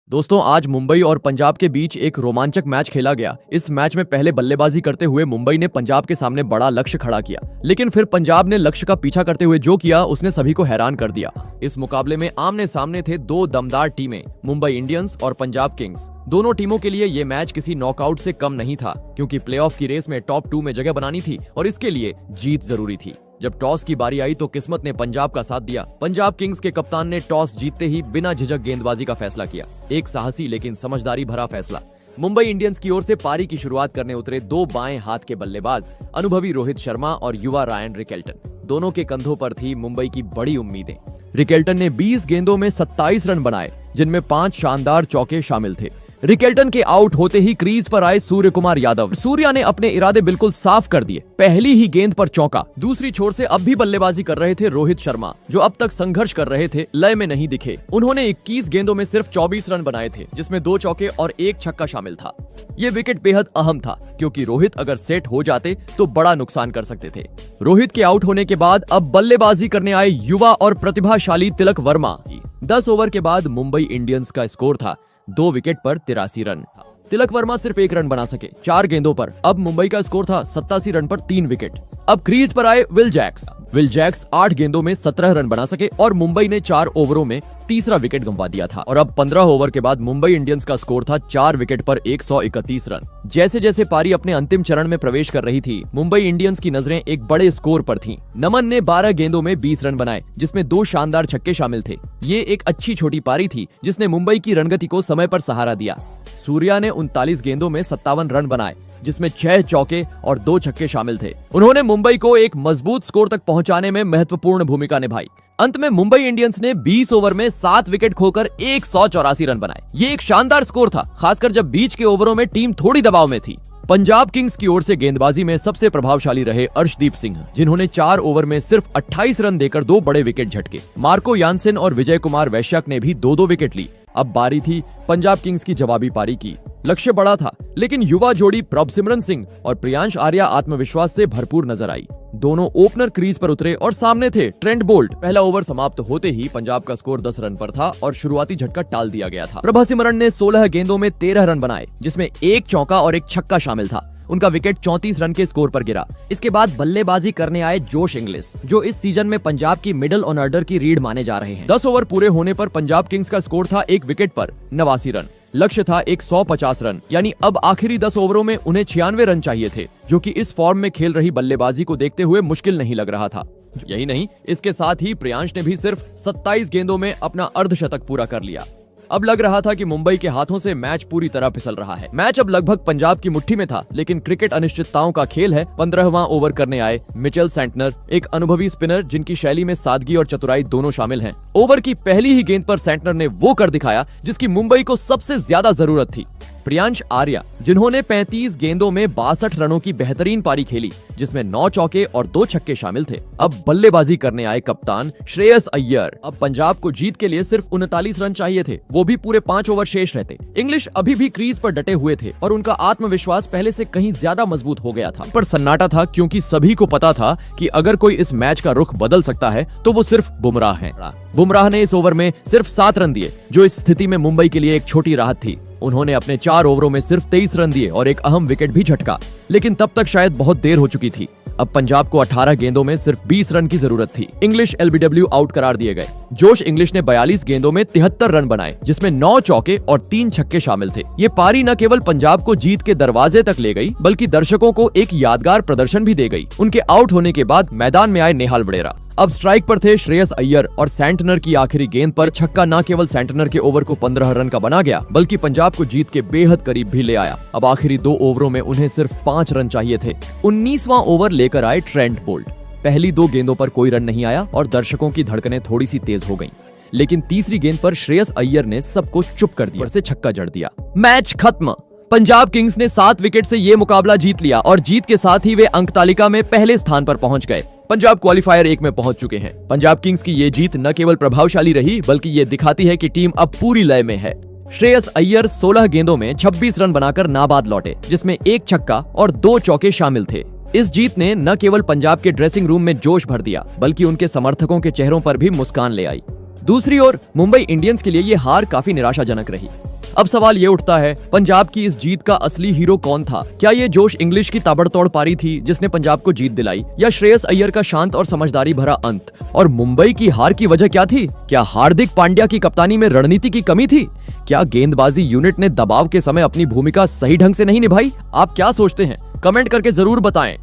दोस्तों, आज मुंबई और पंजाब के बीच एक रोमांचक मैच खेला गया। इस मैच में पहले बल्लेबाजी करते हुए मुंबई ने पंजाब के सामने बड़ा लक्ष्य खड़ा किया, लेकिन फिर पंजाब ने लक्ष्य का पीछा करते हुए जो किया उसने सभी को हैरान कर दिया। इस मुकाबले में आमने सामने थे दो दमदार टीमें, मुंबई इंडियंस और पंजाब किंग्स। दोनों टीमों के लिए ये मैच किसी नॉकआउट से कम नहीं था, क्योंकि प्लेऑफ की रेस में टॉप 2 में जगह बनानी थी और इसके लिए जीत जरूरी थी। जब टॉस की बारी आई तो किस्मत ने पंजाब का साथ दिया। पंजाब किंग्स के कप्तान ने टॉस जीतते ही बिना झिझक गेंदबाजी का फैसला किया, एक साहसी लेकिन समझदारी भरा फैसला। मुंबई इंडियंस की ओर से पारी की शुरुआत करने उतरे दो बाएं हाथ के बल्लेबाज, अनुभवी रोहित शर्मा और युवा रायन रिकेल्टन। दोनों के कंधों पर थी मुंबई की बड़ी उम्मीदें। रिकेल्टन ने 20 गेंदों में 27 रन बनाए, जिनमें 5 शानदार चौके शामिल थे। रिकेल्टन के आउट होते ही क्रीज पर आए सूर्य कुमार यादव। सूर्या ने अपने इरादे बिल्कुल साफ कर दिए, पहली ही गेंद पर चौका। दूसरी छोर से अब भी बल्लेबाजी कर रहे थे रोहित शर्मा, जो अब तक संघर्ष कर रहे थे, लय में नहीं दिखे। उन्होंने 21 गेंदों में सिर्फ 24 रन बनाए थे, जिसमें 2 चौके और 1 छक्का शामिल था। ये विकेट बेहद अहम था, क्योंकि रोहित अगर सेट हो जाते तो बड़ा नुकसान कर सकते थे। रोहित के आउट होने के बाद अब बल्लेबाजी करने आए युवा और प्रतिभाशाली तिलक वर्मा। 10 ओवर के बाद मुंबई इंडियंस का स्कोर था 2 विकेट पर 83 रन। तिलक वर्मा सिर्फ 1 रन बना सके 4 गेंदों पर। अब मुंबई का स्कोर था 87 रन पर 3 विकेट। अब क्रीज पर आए विल जैक्स 8 गेंदों में 17 रन बना सके और मुंबई ने 4 ओवरों में तीसरा विकेट गंवा दिया था। और अब 15 ओवर के बाद मुंबई इंडियंस का स्कोर था 4 विकेट पर 131 रन। जैसे जैसे पारी अपने अंतिम चरण में प्रवेश कर रही थी, मुंबई इंडियंस की नजरें एक बड़े स्कोर पर थीं। नमन ने 12 गेंदों में 20 रन बनाए, जिसमें 2 शानदार छक्के शामिल थे। ये एक अच्छी छोटी पारी थी, जिसने मुंबई की रणगति को समय पर सहारा दिया। सूर्या ने 39 गेंदों में 57 रन बनाए, जिसमें 6 चौके और 2 छक्के शामिल थे। उन्होंने मुंबई को एक मजबूत स्कोर तक पहुंचाने में महत्वपूर्ण भूमिका निभाई। अंत में मुंबई इंडियंस ने 20 ओवर में 7 विकेट खोकर 184 रन बनाए। ये एक शानदार स्कोर था, खासकर जब बीच के ओवरों में टीम थोड़ी दबाव में थी। पंजाब किंग्स की ओर से गेंदबाजी में सबसे प्रभावशाली रहे अर्शदीप सिंह, जिन्होंने 4 ओवर में सिर्फ 28 रन देकर 2 बड़े विकेट झटके। मार्को यानसेन और विजय कुमार वैश्यक ने भी 2-2 विकेट ली। अब बारी थी पंजाब किंग्स की जवाबी पारी की। लक्ष्य बड़ा था, लेकिन युवा जोड़ी प्रभसिमरन सिंह और प्रियांश आर्या आत्मविश्वास से भरपूर नजर आई। दोनों ओपनर क्रीज पर उतरे और सामने थे ट्रेंट बोल्ट। पहला ओवर समाप्त होते ही पंजाब का स्कोर 10 रन पर था और शुरुआती झटका टाल दिया गया था। प्रभसिमरन ने 16 गेंदों में 13 रन बनाए, जिसमें 1 चौका और 1 छक्का शामिल था। उनका विकेट 34 रन के स्कोर पर गिरा। इसके बाद बल्लेबाजी करने आए जोश इंग्लिश, जो इस सीजन में पंजाब की मिडिल ऑर्डर की रीढ़ माने जा रहे हैं। 10 ओवर पूरे होने पर पंजाब किंग्स का स्कोर था 1 विकेट पर 89 रन। लक्ष्य था 150 रन, यानी अब आखिरी 10 ओवरों में उन्हें 96 रन चाहिए थे, जो कि इस फॉर्म में खेल रही बल्लेबाजी को देखते हुए मुश्किल नहीं लग रहा था। यही नहीं, इसके साथ ही प्रियांश ने भी सिर्फ 27 गेंदों में अपना अर्धशतक पूरा कर लिया। अब लग रहा था कि मुंबई के हाथों से मैच पूरी तरह फिसल रहा है। मैच अब लगभग पंजाब की मुट्ठी में था, लेकिन क्रिकेट अनिश्चितताओं का खेल है। 15वां ओवर करने आए मिचेल सेंटनर, एक अनुभवी स्पिनर जिनकी शैली में सादगी और चतुराई दोनों शामिल हैं। ओवर की पहली ही गेंद पर सेंटनर ने वो कर दिखाया जिसकी मुंबई को सबसे ज्यादा जरूरत थी। प्रियांश आर्या, जिन्होंने 35 गेंदों में 62 रनों की बेहतरीन पारी खेली, जिसमें 9 चौके और 2 छक्के शामिल थे। अब बल्लेबाजी करने आए कप्तान श्रेयस अय्यर। अब पंजाब को जीत के लिए सिर्फ 39 रन चाहिए थे, वो भी पूरे 5 ओवर शेष रहते। इंग्लिश अभी भी क्रीज पर डटे हुए थे और उनका आत्मविश्वास पहले से कहीं ज्यादा मजबूत हो गया था। पर सन्नाटा था, क्योंकि सभी को पता था कि अगर कोई इस मैच का रुख बदल सकता है तो वो सिर्फ बुमराह है। बुमराह ने इस ओवर में सिर्फ 7 रन दिए, जो इस स्थिति में मुंबई के लिए एक छोटी राहत थी। उन्होंने अपने 4 ओवरों में सिर्फ 23 रन दिए और एक अहम विकेट भी झटका, लेकिन तब तक शायद बहुत देर हो चुकी थी। अब पंजाब को 18 गेंदों में सिर्फ 20 रन की जरूरत थी। इंग्लिश LBW आउट करार दिए गए। जोश इंग्लिश ने 42 गेंदों में 73 रन बनाए, जिसमें 9 चौके और 3 छक्के शामिल थे। ये पारी न केवल पंजाब को जीत के दरवाजे तक ले गई, बल्कि दर्शकों को एक यादगार प्रदर्शन भी दे गई। उनके आउट होने के बाद मैदान में आए नेहाल वडेरा। अब स्ट्राइक पर थे श्रेयस अय्यर और सेंटनर की आखिरी गेंद पर छक्का न केवल सेंटनर के ओवर को 15 रन का बना गया, बल्कि पंजाब को जीत के बेहद करीब भी ले आया। अब आखिरी 2 ओवरों में उन्हें सिर्फ 5 रन चाहिए थे। 19वां ओवर लेकर आए ट्रेंट बोल्ट। पहली 2 गेंदों पर कोई रन नहीं आया और दर्शकों की धड़कनें थोड़ी सी तेज हो गईं। लेकिन तीसरी गेंद पर श्रेयस अय्यर ने सबको चुप कर दिया, से छक्का जड़ दिया। मैच खत्म। पंजाब किंग्स ने 7 विकेट से ये मुकाबला जीत लिया और जीत के साथ ही वे अंक तालिका में पहले स्थान पर पहुंच गए। पंजाब क्वालीफायर 1 में पहुंच चुके हैं। पंजाब किंग्स की ये जीत न केवल प्रभावशाली रही, बल्कि ये दिखाती है कि टीम अब पूरी लय में है। श्रेयस अय्यर 16 गेंदों में 26 रन बनाकर नाबाद लौटे, जिसमें 1 छक्का और 2 चौके शामिल थे। इस जीत ने न केवल पंजाब के ड्रेसिंग रूम में जोश भर दिया, बल्कि उनके समर्थकों के चेहरों पर भी मुस्कान ले आई। दूसरी ओर मुंबई इंडियंस के लिए ये हार काफी निराशाजनक रही। अब सवाल ये उठता है, पंजाब की इस जीत का असली हीरो कौन था? क्या ये जोश इंग्लिश की ताबड़तोड़ पारी थी जिसने पंजाब को जीत दिलाई, या श्रेयस अय्यर का शांत और समझदारी भरा अंत? और मुंबई की हार की वजह क्या थी? क्या हार्दिक पांड्या की कप्तानी में रणनीति की कमी थी? क्या गेंदबाजी यूनिट ने दबाव के समय अपनी भूमिका सही ढंग से नहीं निभाई? आप क्या सोचते हैं? कमेंट करके जरूर बताएं।